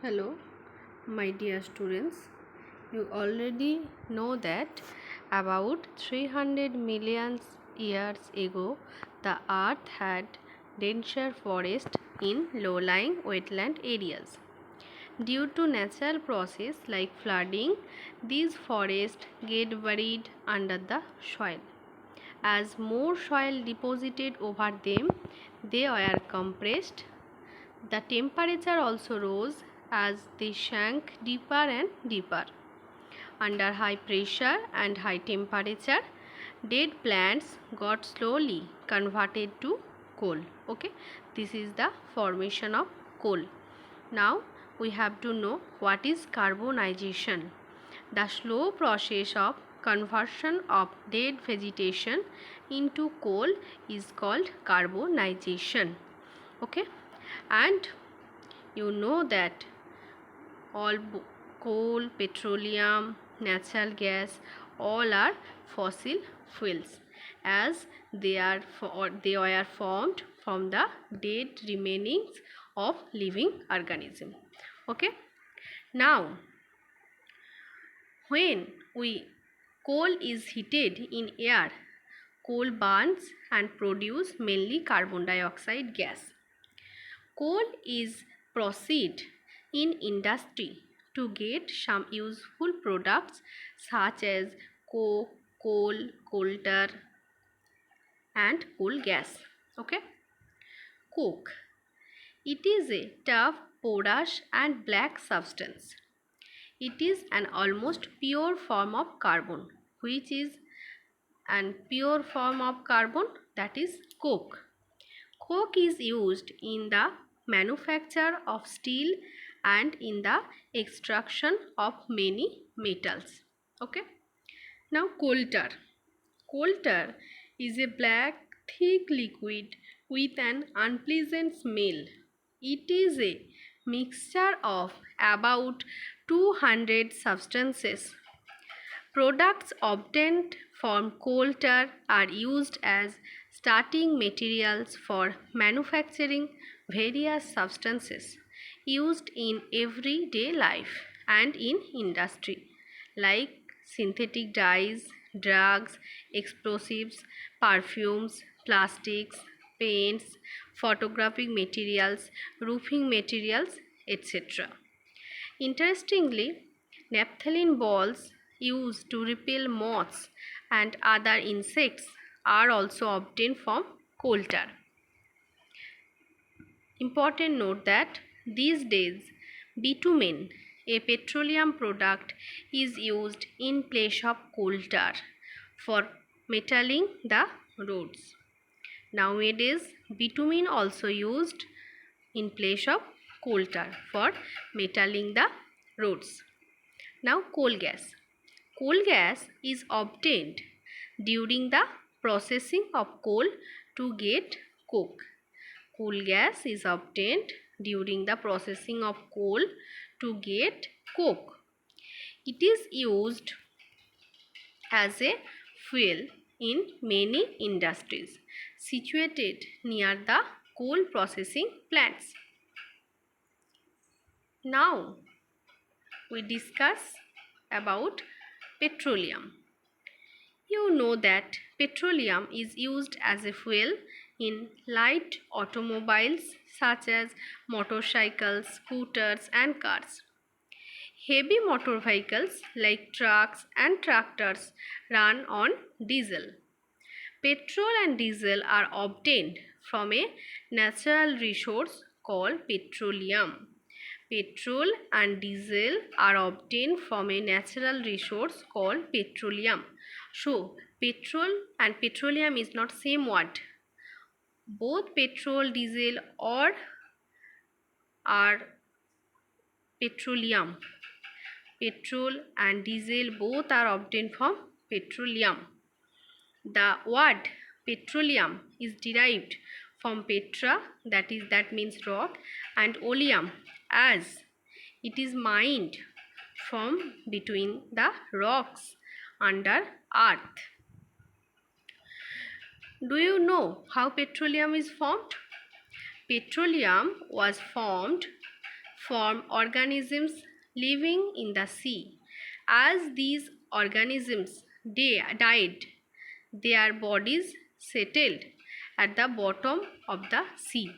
Hello, my dear students. You already know that about 300 million years ago, the earth had denser forest in low-lying wetland areas. Due to natural process like flooding, these forests get buried under the soil. As more soil deposited over them, they were compressed. The temperature also rose as they sank deeper and deeper. Under high pressure and high temperature, dead plants got slowly converted to coal. Okay, this is the formation of coal. Now we have to know what is carbonization. The slow process of conversion of dead vegetation into coal is called carbonization. Okay, and you know that all coal, petroleum, natural gas, all are fossil fuels as they were formed from the dead remainings of living organism. Okay, now when we coal is heated in air, coal burns and produce mainly carbon dioxide gas. Coal is processed in industry to get some useful products such as coke, coal, coal tar and coal gas. Okay. Coke. It is a tough, porous and black substance. It is an almost pure form of carbon, which is an pure form of carbon, that is coke. Coke is used in the manufacture of steel and in the extraction of many metals. Okay. Now coal tar. Coal tar is a black thick liquid with an unpleasant smell. It is a mixture of about 200 substances. Products obtained from coal tar are used as starting materials for manufacturing various substances used in everyday life and in industry like synthetic dyes, drugs, explosives, perfumes, plastics, paints, photographic materials, roofing materials, etc. Interestingly, naphthalene balls used to repel moths and other insects are also obtained from coal tar. Important note that these days bitumen, a petroleum product, is used in place of coal tar for metalling the roads. Nowadays, bitumen also used in place of coal tar for metalling the roads. Now coal gas. Coal gas is obtained during the processing of coal to get coke. Coal gas is obtained during the processing of coal to get coke. It is used as a fuel in many industries situated near the coal processing plants. Now we discuss about petroleum. You know that petroleum is used as a fuel in light automobiles such as motorcycles, scooters and cars. Heavy motor vehicles like trucks and tractors run on diesel. Petrol and diesel are obtained from a natural resource called petroleum. Petrol and diesel are obtained from a natural resource called petroleum. So, petrol and petroleum is not same word. Both petrol, diesel or are petroleum. Petrol and diesel both are obtained from petroleum. The word petroleum is derived from petra, that means rock, and oleum, as it is mined from between the rocks under earth. Do you know how petroleum is formed? Petroleum was formed form organisms living in the sea. As these organisms died, their bodies settled at the bottom of the sea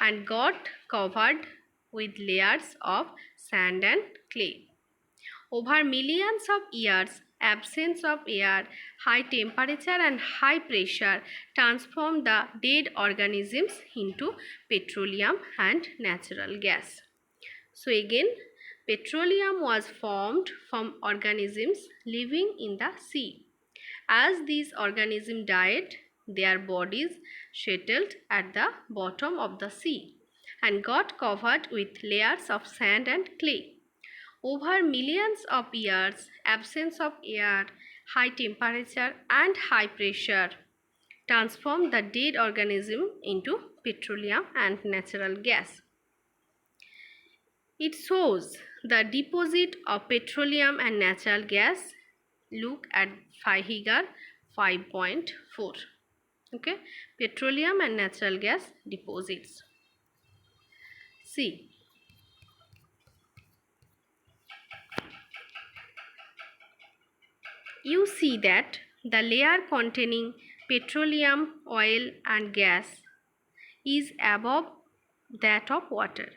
and got covered with layers of sand and clay. Over millions of years, absence of air, high temperature and high pressure transformed the dead organisms into petroleum and natural gas. So again, petroleum was formed from organisms living in the sea. As these organisms died, their bodies settled at the bottom of the sea and got covered with layers of sand and clay. Over millions of years, absence of air, high temperature and high pressure transformed the dead organism into petroleum and natural gas. It shows the deposit of petroleum and natural gas. Look at figure 5.4. Okay, petroleum and natural gas deposits. See, you see that the layer containing petroleum, oil and gas is above that of water.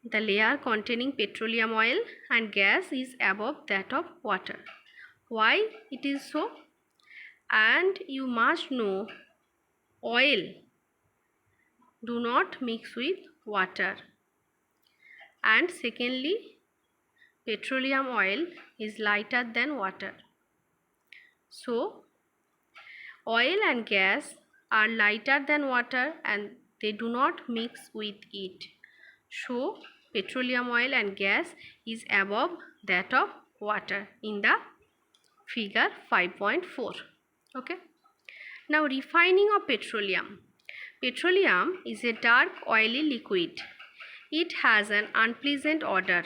The layer containing petroleum, oil and gas is above that of water. Why it is so? And you must know, oil do not mix with water, and secondly, petroleum oil is lighter than water. So oil and gas are lighter than water and they do not mix with it. So petroleum oil and gas is above that of water in the figure 5.4. Okay. Now refining of petroleum. Petroleum is a dark oily liquid. It has an unpleasant odor.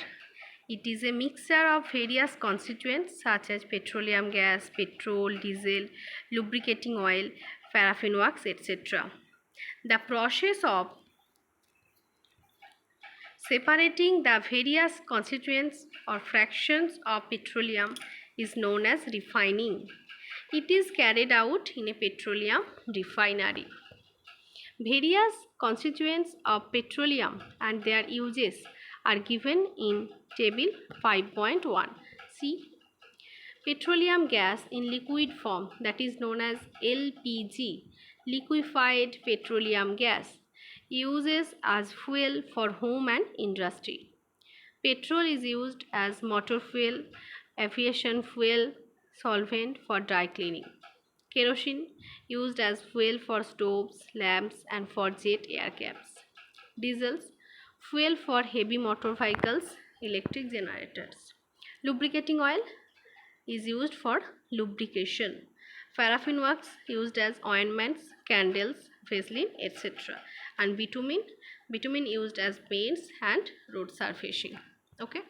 It is a mixture of various constituents such as petroleum gas, petrol, diesel, lubricating oil, paraffin wax, etc. The process of separating the various constituents or fractions of petroleum is known as refining. It is carried out in a petroleum refinery. Various constituents of petroleum and their uses are given in table 5.1. See, petroleum gas in liquid form, that is known as LPG, liquefied petroleum gas, uses as fuel for home and industry. Petrol is used as motor fuel, aviation fuel, solvent for dry cleaning. Kerosene used as fuel for stoves, lamps and for jet aircrafts. Diesels, fuel for heavy motor vehicles, electric generators. Lubricating oil is used for lubrication. Paraffin wax used as ointments, candles, Vaseline, etc. And bitumen used as paints and road surfacing. Okay.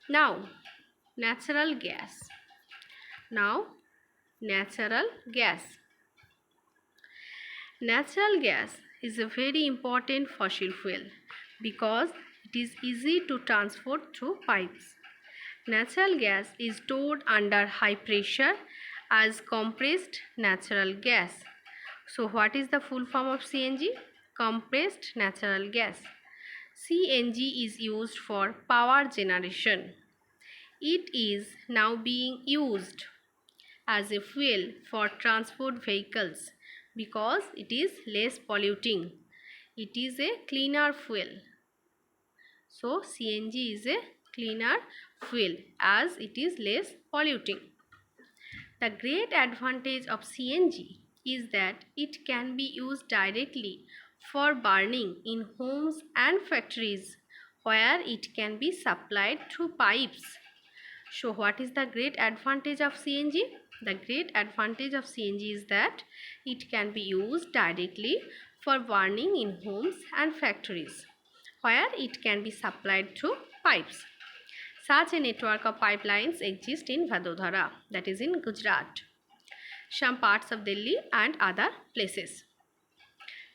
Now, natural gas. Natural gas. Natural gas is a very important fossil fuel because it is easy to transport through pipes. Natural gas is stored under high pressure as compressed natural gas. So what is the full form of CNG? Compressed natural gas. CNG is used for power generation. It is now being used as a fuel for transport vehicles because it is less polluting. It is a cleaner fuel. So CNG is a cleaner fuel as it is less polluting. The great advantage of CNG is that it can be used directly for burning in homes and factories where it can be supplied through pipes. So what is the great advantage of CNG? The great advantage of CNG is that it can be used directly for burning in homes and factories where it can be supplied through pipes. Such a network of pipelines exist in Vadodara, that is in Gujarat, some parts of Delhi and other places.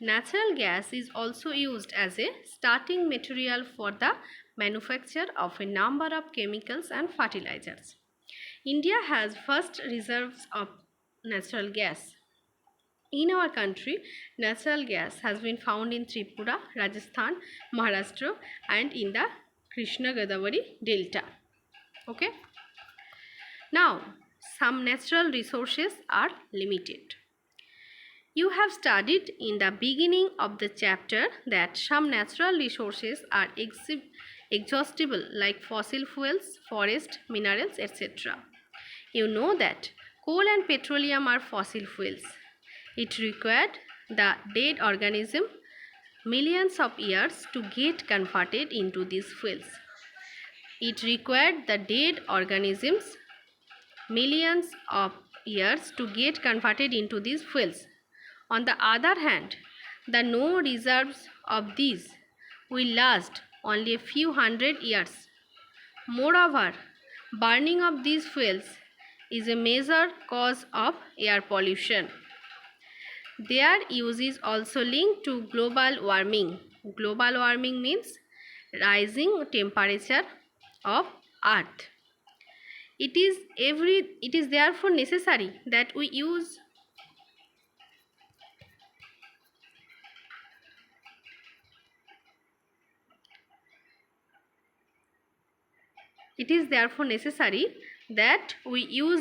Natural gas is also used as a starting material for the manufacture of a number of chemicals and fertilizers. India has vast reserves of natural gas. In our country, natural gas has been found in Tripura, Rajasthan, Maharashtra, and in the Krishna Godavari Delta. Okay. Now, some natural resources are limited. You have studied in the beginning of the chapter that some natural resources are exhaustible, like fossil fuels, forest, minerals, etc. You know that coal and petroleum are fossil fuels. It required the dead organism millions of years to get converted into these fuels. It required the dead organisms millions of years to get converted into these fuels. On the other hand, the known reserves of these will last only a few hundred years. Moreover, burning of these fuels is a major cause of air pollution. Their use is also linked to global warming. Global warming means rising temperature of Earth. It is therefore necessary that we use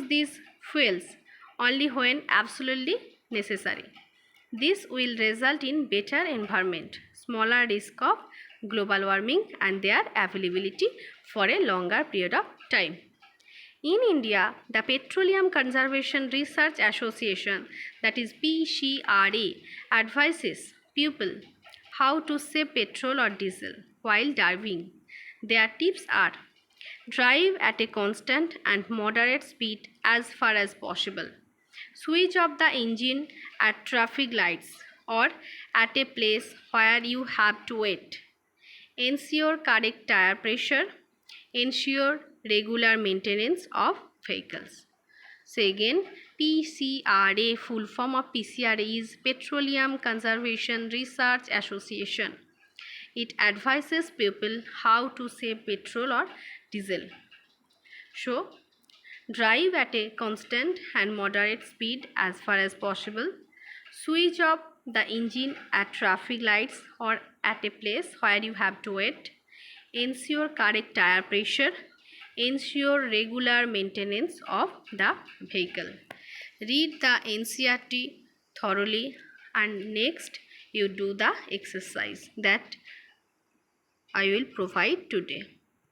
these fuels only when absolutely necessary. This will result in better environment, smaller risk of global warming, and their availability for a longer period of time. In India, the Petroleum Conservation Research Association, that is PCRA, advises people how to save petrol or diesel while driving. Their tips are: drive at a constant and moderate speed as far as possible. Switch off the engine at traffic lights or at a place where you have to wait. Ensure correct tire pressure. Ensure regular maintenance of vehicles. So again, PCRA, full form of PCRA is Petroleum Conservation Research Association. It advises people how to save petrol or diesel. So, drive at a constant and moderate speed as far as possible. Switch off the engine at traffic lights or at a place where you have to wait. Ensure correct tire pressure. Ensure regular maintenance of the vehicle. Read the NCERT thoroughly, and next you do the exercise that I will provide today.